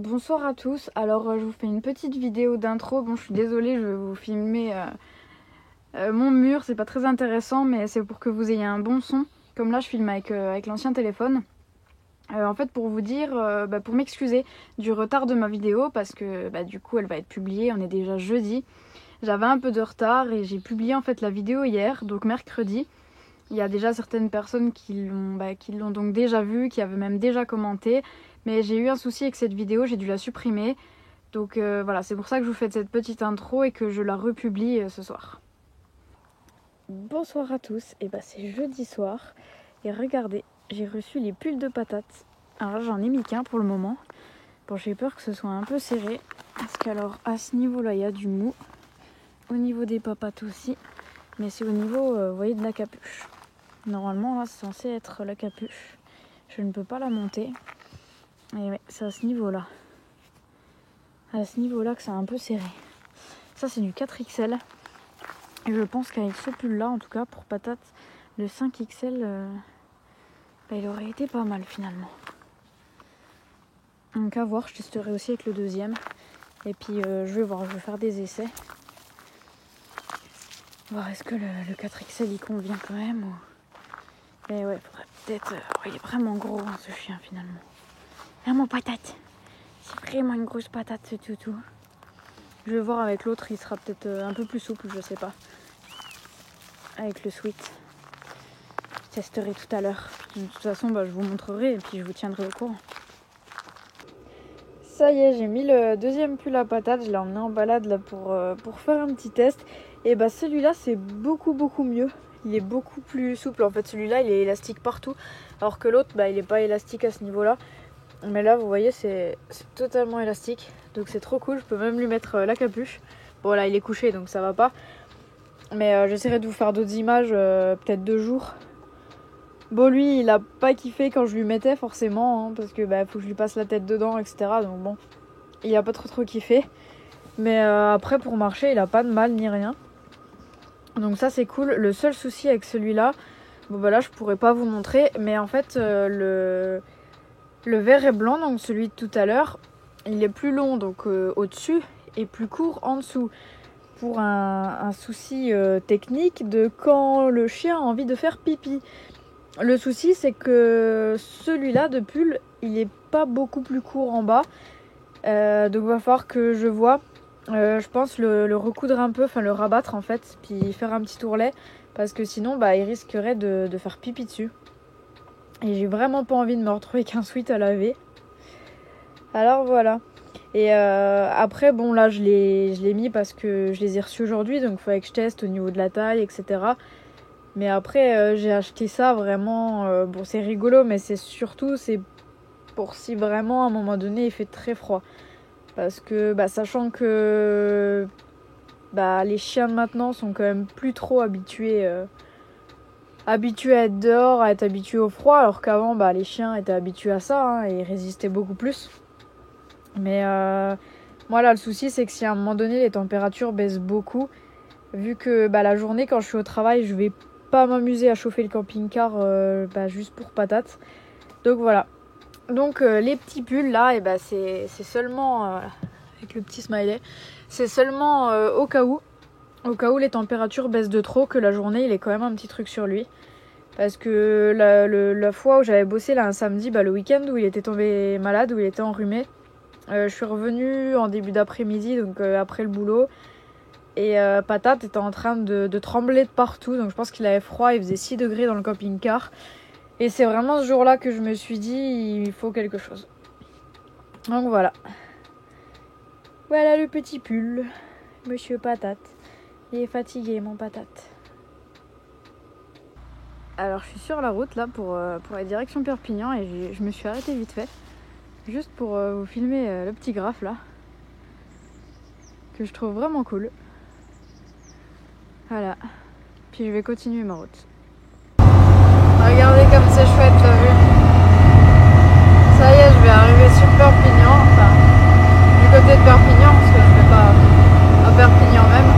Bonsoir à tous, alors je vous fais une petite vidéo d'intro. Bon, je suis désolée, je vais vous filmer mon mur, c'est pas très intéressant, mais c'est pour que vous ayez un bon son. Comme là, je filme avec l'ancien téléphone. En fait, pour vous dire, pour m'excuser du retard de ma vidéo, parce que du coup, elle va être publiée, on est déjà jeudi. J'avais un peu de retard et j'ai publié en fait la vidéo hier, donc mercredi. Il y a déjà certaines personnes qui l'ont donc déjà vue, qui avaient même déjà commenté. Mais j'ai eu un souci avec cette vidéo, j'ai dû la supprimer. Donc voilà, c'est pour ça que je vous fais cette petite intro et que je la republie ce soir. Bonsoir à tous, et c'est jeudi soir. Et regardez, j'ai reçu les pulls de patates. Alors là, j'en ai mis qu'un pour le moment. Bon, j'ai peur que ce soit un peu serré. Parce qu'alors, à ce niveau-là, il y a du mou. Au niveau des papates aussi. Mais c'est au niveau, vous voyez, de la capuche. Normalement, là, c'est censé être la capuche. Je ne peux pas la monter. Et ouais, c'est à ce niveau-là. À ce niveau-là que c'est un peu serré. Ça, c'est du 4XL. Et je pense qu'avec ce pull-là, en tout cas, pour patates, le 5XL, il aurait été pas mal, finalement. Donc à voir, je testerai aussi avec le deuxième. Et puis, je vais voir, je vais faire des essais. Voir est-ce que le 4XL, il convient quand même ou... Et ouais, faudrait peut-être... il est vraiment gros, hein, ce chien, finalement. Là, mon patate. C'est vraiment une grosse patate, ce toutou. Je vais voir avec l'autre, il sera peut-être un peu plus souple, je sais pas. Avec le sweat. Je testerai tout à l'heure. De toute façon, je vous montrerai et puis je vous tiendrai au courant. Ça y est, j'ai mis le deuxième pull à patate. Je l'ai emmené en balade là pour faire un petit test. Et celui-là, c'est beaucoup mieux. Il est beaucoup plus souple. En fait, celui-là, il est élastique partout. Alors que l'autre, il n'est pas élastique à ce niveau-là. Mais là, vous voyez, c'est totalement élastique. Donc c'est trop cool. Je peux même lui mettre la capuche. Bon, là, il est couché, donc ça va pas. Mais j'essaierai de vous faire d'autres images, peut-être 2 jours. Bon, lui, il a pas kiffé quand je lui mettais, forcément. Hein, parce que faut que je lui passe la tête dedans, etc. Donc bon, il a pas trop kiffé. Mais après, pour marcher, il a pas de mal ni rien. Donc ça, c'est cool. Le seul souci avec celui-là... là, je pourrais pas vous montrer. Mais en fait, le vert et blanc, donc celui de tout à l'heure, il est plus long donc au-dessus et plus court en dessous. Pour un souci technique de quand le chien a envie de faire pipi. Le souci, c'est que celui-là de pull, il est pas beaucoup plus court en bas. Donc il va falloir que je vois. Je pense le recoudre un peu, enfin le rabattre en fait, puis faire un petit ourlet. Parce que sinon, il risquerait de faire pipi dessus. Et j'ai vraiment pas envie de me retrouver qu'un sweat à laver. Alors voilà. Et après, là, je l'ai mis parce que je les ai reçus aujourd'hui. Donc, il fallait que je teste au niveau de la taille, etc. Mais après, j'ai acheté ça vraiment... c'est rigolo, mais c'est pour si vraiment, à un moment donné, il fait très froid. Parce que, sachant que les chiens de maintenant sont quand même plus trop habitués à être dehors, à être habitués au froid. Alors qu'avant, les chiens étaient habitués à ça, hein, et ils résistaient beaucoup plus. Mais moi là, le souci, c'est que si à un moment donné les températures baissent beaucoup, vu que la journée quand je suis au travail, je vais pas m'amuser à chauffer le camping-car juste pour patates. Donc voilà. Donc les petits pulls là, c'est seulement avec le petit smiley, c'est seulement au cas où les températures baissent de trop, que la journée il est quand même un petit truc sur lui. Parce que la fois où j'avais bossé là un samedi, le week-end où il était tombé malade, où il était enrhumé, je suis revenue en début d'après-midi, donc après le boulot. Et Patate était en train de trembler de partout. Donc je pense qu'il avait froid, il faisait 6 degrés dans le camping-car. Et c'est vraiment ce jour-là que je me suis dit, il faut quelque chose. Donc voilà. Voilà le petit pull. Monsieur Patate. Il est fatigué, mon Patate. Alors je suis sur la route là pour la direction Perpignan. Et je me suis arrêtée vite fait. Juste pour vous filmer le petit graphe là, que je trouve vraiment cool. Voilà. Puis je vais continuer ma route. Regardez comme c'est chouette la vue. Ça y est, je vais arriver sur Perpignan. Enfin, du côté de Perpignan, parce que je vais pas à Perpignan même.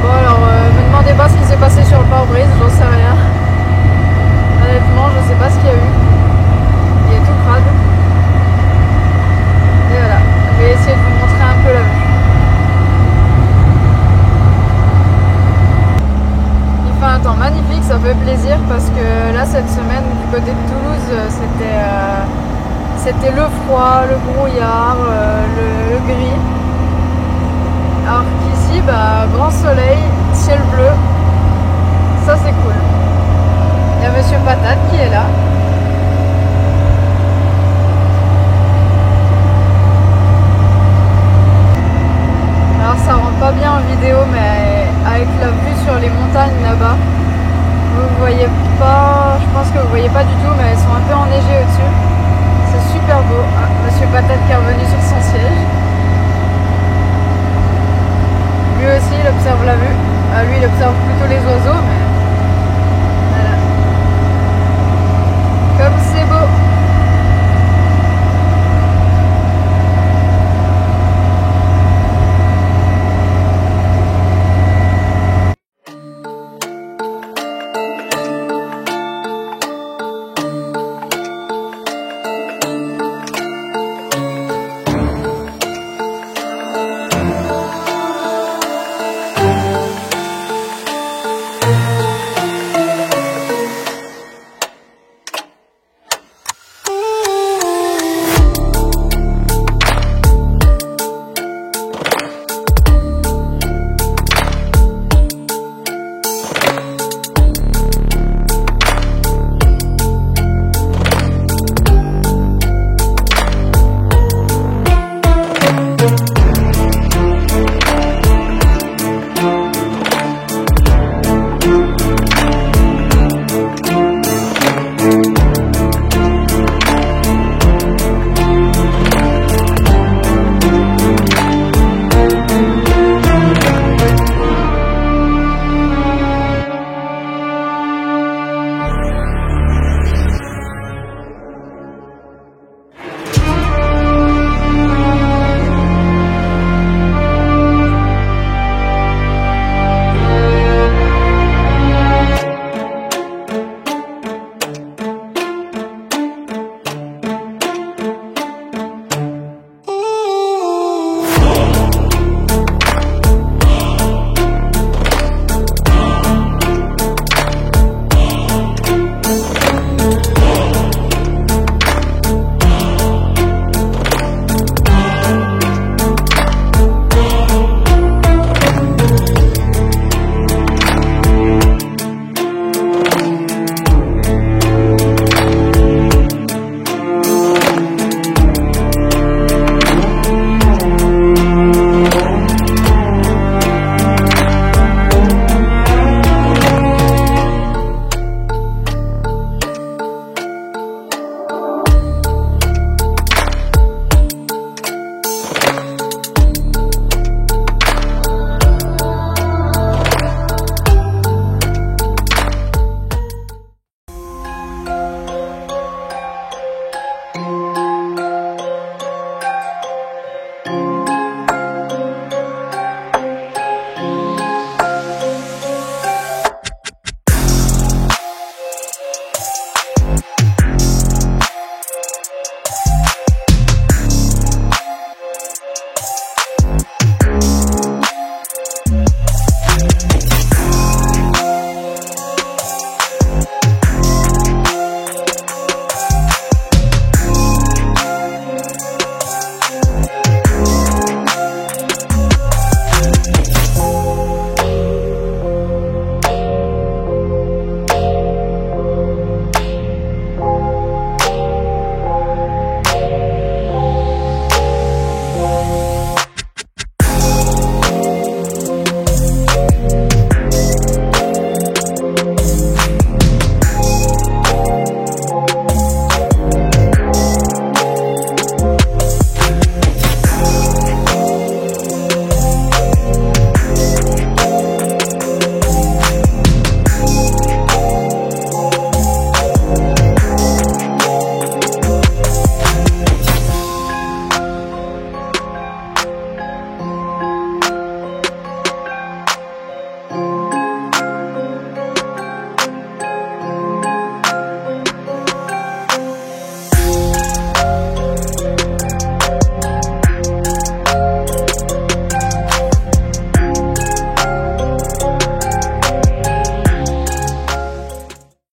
Bon alors, me demandez pas ce qui s'est passé sur le pare-brise, j'en sais rien. Honnêtement, je sais pas ce qu'il y a eu. Il est tout crade. un temps magnifique, ça fait plaisir parce que là cette semaine du côté de Toulouse c'était le froid, le brouillard, le gris. Alors qu'ici, grand soleil, ciel bleu, ça c'est cool. Il y a Monsieur Patate qui est là. Alors ça rend pas bien en vidéo, mais avec la vue sur les montagnes là-bas, vous voyez pas, je pense que vous voyez pas du tout, mais elles sont un peu enneigées au-dessus. C'est super beau. Ah, Monsieur Patate qui est revenu sur son siège. Lui aussi il observe la vue. Ah, lui il observe plutôt les oiseaux, mais